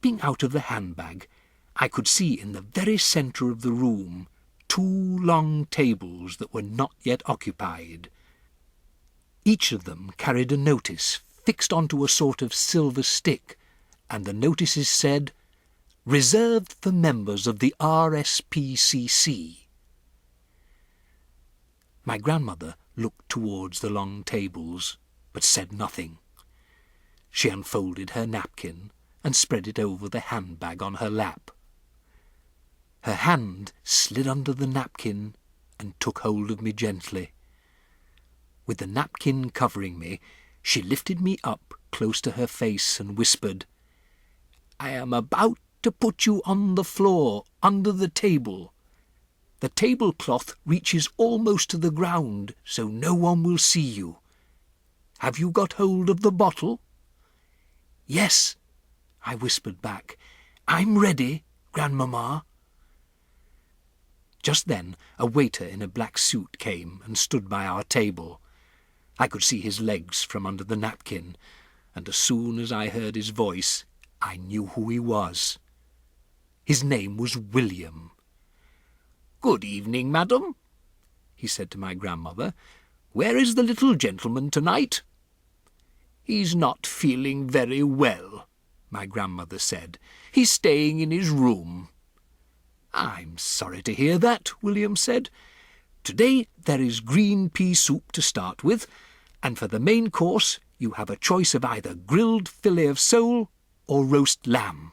Peeping out of the handbag, I could see in the very centre of the room 2 long tables that were not yet occupied. Each of them carried a notice fixed onto a sort of silver stick, and the notices said, "Reserved for members of the RSPCC." My grandmother looked towards the long tables, but said nothing. She unfolded her napkin and spread it over the handbag on her lap. Her hand slid under the napkin and took hold of me gently. With the napkin covering me, she lifted me up close to her face and whispered, "I am about to put you on the floor under the table. The tablecloth reaches almost to the ground, so no one will see you. Have you got hold of the bottle?" "Yes," I whispered back. "I'm ready, Grandmamma." Just then a waiter in a black suit came and stood by our table. I could see his legs from under the napkin, and as soon as I heard his voice, I knew who he was. His name was William. "Good evening, madam," he said to my grandmother. "Where is the little gentleman tonight?" "He's not feeling very well," my grandmother said. "He's staying in his room." "I'm sorry to hear that," William said. "Today there is green pea soup to start with, and for the main course you have a choice of either grilled fillet of sole or roast lamb."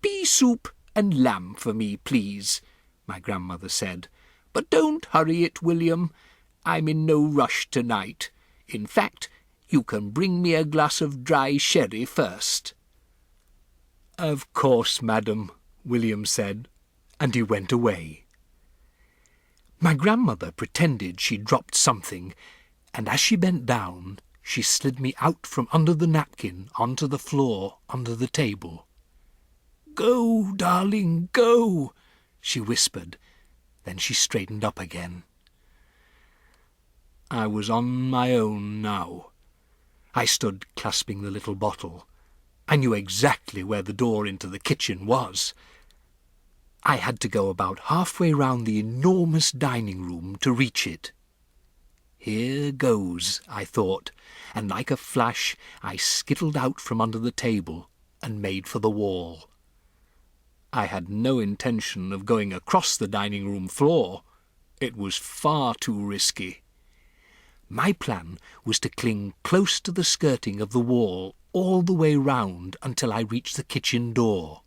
"Pea soup and lamb for me, please," my grandmother said. "But don't hurry it, William. I'm in no rush tonight. In fact, you can bring me a glass of dry sherry first." "Of course, madam," William said, and he went away. My grandmother pretended she dropped something, and as she bent down, she slid me out from under the napkin onto the floor under the table. "Go, darling, go," she whispered. Then she straightened up again. I was on my own now. I stood clasping the little bottle. I knew exactly where the door into the kitchen was. I had to go about halfway round the enormous dining room to reach it. Here goes, I thought, and like a flash I skittled out from under the table and made for the wall. I had no intention of going across the dining room floor. It was far too risky. My plan was to cling close to the skirting of the wall all the way round until I reached the kitchen door.